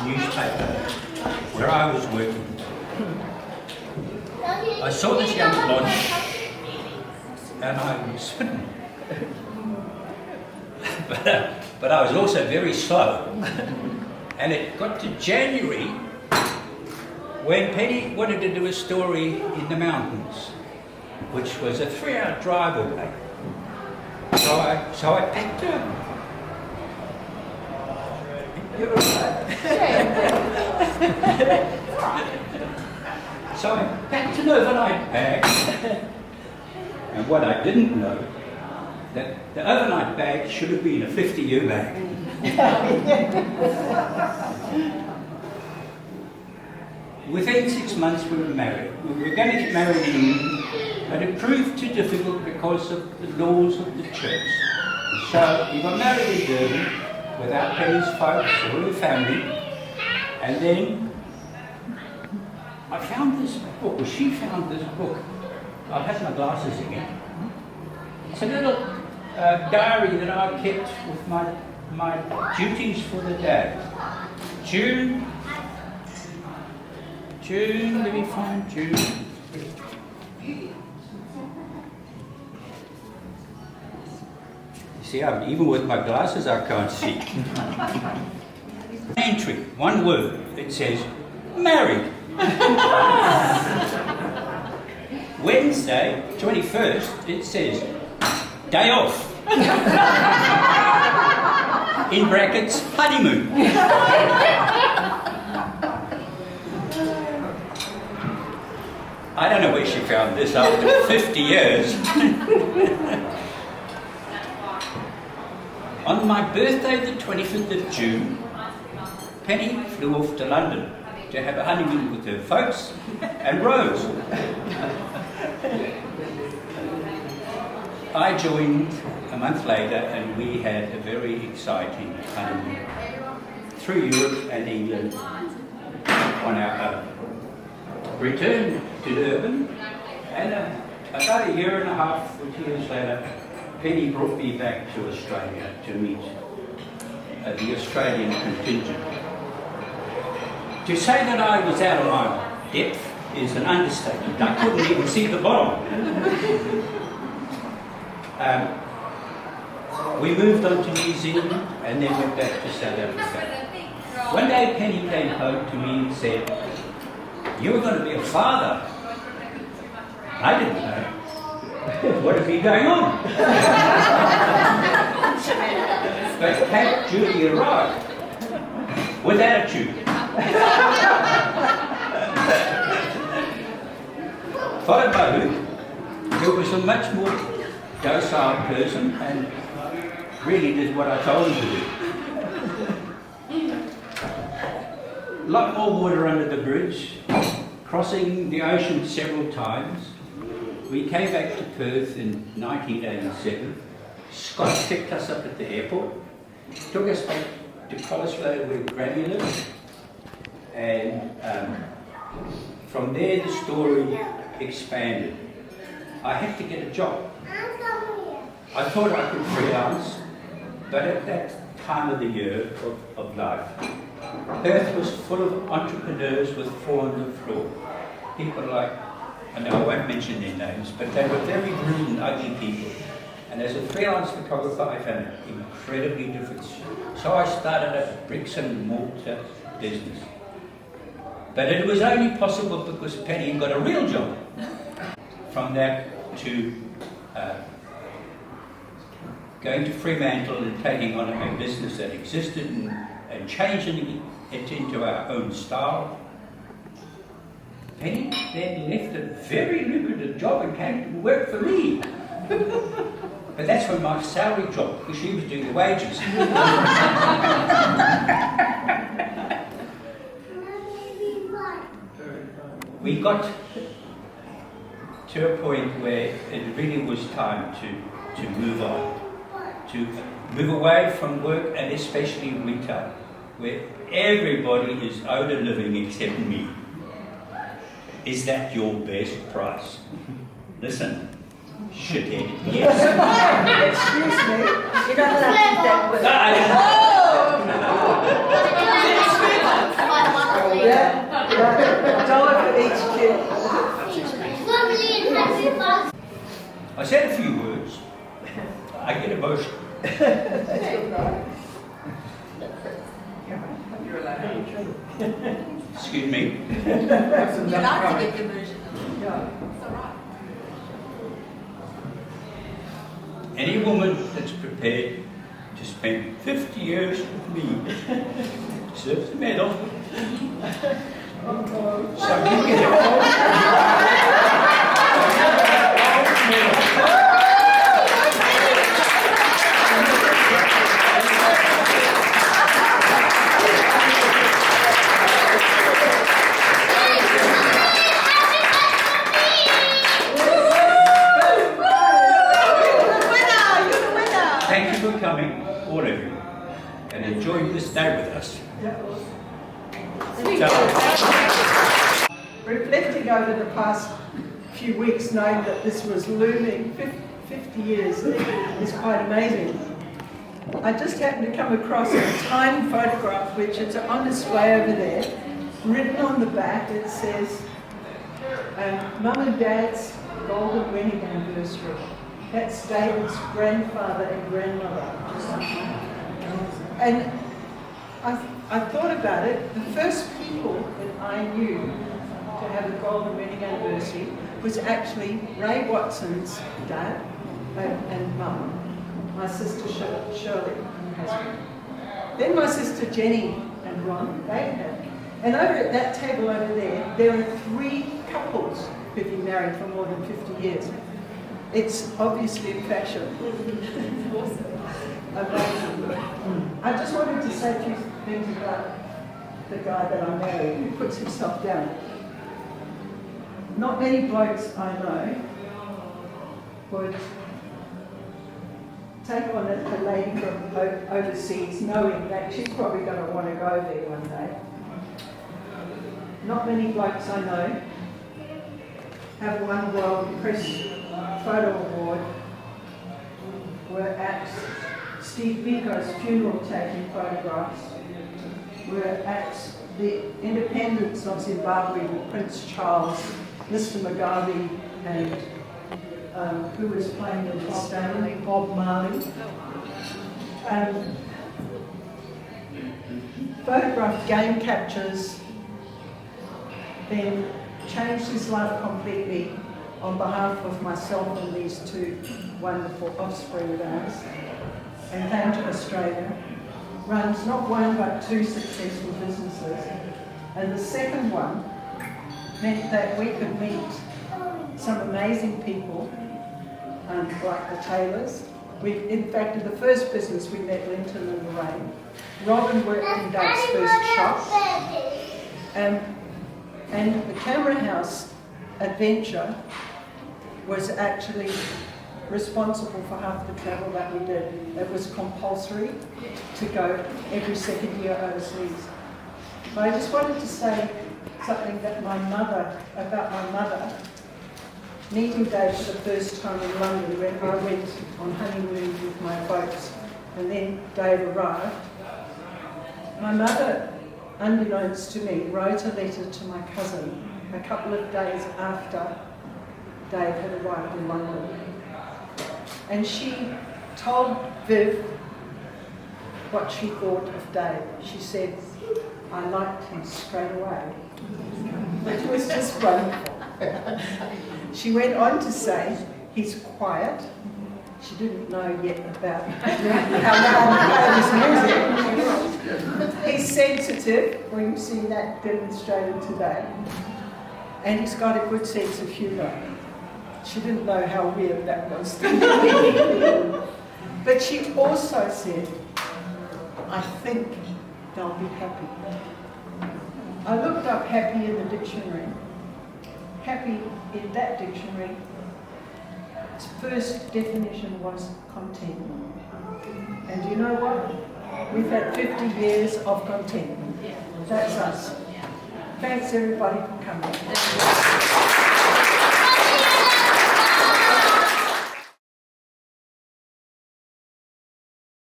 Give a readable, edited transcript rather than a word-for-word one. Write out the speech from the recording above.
newspaper where I was working. I saw this young blonde and I was smitten. But I was also very slow. And it got to January when Penny wanted to do a story in the mountains, which was a 3-hour drive away. So I packed her. You're So I packed an overnight bag. And what I didn't know, that the overnight bag should have been a 50-year bag. Within 6 months we were married. We were going to get married in England, but it proved too difficult because of the laws of the church. So we got married in Durban without Penny's folks or her family, and then I found this book, or she found this book. I've had my glasses again. It's a little diary that I kept with my duties for the day. June, let me find June. You see, even with my glasses I can't see. Entry, one word, it says, married. Wednesday, 21st, it says, day off. In brackets, honeymoon. I don't know where she found this after 50 years. On my birthday, the 25th of June, Penny flew off to London to have a honeymoon with her folks and Rose. I joined a month later and we had a very exciting honeymoon through Europe and England on our own. Returned to Durban, and about a year and a half or 2 years later, Penny brought me back to Australia to meet the Australian contingent. To say that I was out of my depth is an understatement. I couldn't even see the bottom. We moved on to New Zealand and then went back to South Africa. One day Penny came home to me and said, "You were going to be a father." I didn't know. What had been going on? But Kate Judy arrived with attitude. Followed by Luke, who was a much more docile person and really did what I told him to do. A lot more water under the bridge, crossing the ocean several times. We came back to Perth in 1987. Scott picked us up at the airport, took us back to Collislow where Granny lived, and from there the story expanded. I had to get a job. I thought I could freelance, but at that time of the year of life, Perth was full of entrepreneurs with four on the floor. People like, and I won't mention their names, but they were very rude and ugly people. And as a freelance photographer, I found it incredibly difficult. So I started a bricks and mortar business. But it was only possible because Penny got a real job. From that to going to Fremantle and taking on a business that existed and changing it into our own style. Penny then left a very lucrative job and came to work for me. But that's when my salary dropped, because she was doing the wages. We got to a point where it really was time to move on, to move away from work and especially retail, where everybody is owed a living except me. Is that your best price? Listen, shithead, yes. Excuse me, you're not allowed to use that word. I said a few words. I get emotional. You're allowed. Excuse me. You like to get emotional. Yeah. It's all right. Any woman that's prepared to spend 50 years with me deserves a medal. So you get a gold medal. Thank you for coming, all of you, and enjoying this day with us. So, Reflecting over the past few weeks, knowing that this was looming 50 years is quite amazing. I just happened to come across a time photograph, which is on display over there. Written on the back, it says, Mum and Dad's golden wedding anniversary. That's David's grandfather and grandmother. And I thought about it. The first people that I knew to have a golden wedding anniversary was actually Ray Watson's dad and mum, my sister Shirley and husband. Then my sister Jenny and Ron, they had. And over at that table over there are 3 couples who've been married for more than 50 years. It's obviously a fashion. Amazing. I just wanted to say a few things about the guy that I married who puts himself down. Not many blokes I know would take on a lady from overseas knowing that she's probably going to want to go there one day. Not many blokes I know have won World Press Photo Award, were at Steve Biko's funeral taking photographs, were at the independence of Zimbabwe with Prince Charles, Mr. Mugabe, and who was playing with Stanley, Bob Marley. Photographed game captures, then changed his life completely on behalf of myself and these 2 wonderful offspring of ours, and came to Australia. Runs not 1 but 2 successful businesses, and the second one meant that we could meet some amazing people, like the Taylors. In fact, in the first business we met Linton and Lorraine. Robin worked in Doug's first shop, and the Camera House adventure was actually responsible for half the travel that we did. It was compulsory to go every second year overseas. But I just wanted to say something that about my mother, meeting Dave for the first time in London when I went on honeymoon with my folks, and then Dave arrived. My mother, unbeknownst to me, wrote a letter to my cousin a couple of days after Dave had arrived in London. And she told Viv what she thought of Dave. She said, I liked him straight away. Which was just wonderful. She went on to say, he's quiet. She didn't know yet about how loud he plays music. He's sensitive. We've seen that demonstrated today. And he's got a good sense of humour. She didn't know how weird that was. But she also said, I think they'll be happy. I looked up happy in the dictionary. Happy in that dictionary, its first definition was contentment. And you know what? We've had 50 years of contentment. That's us. Thanks everybody for coming.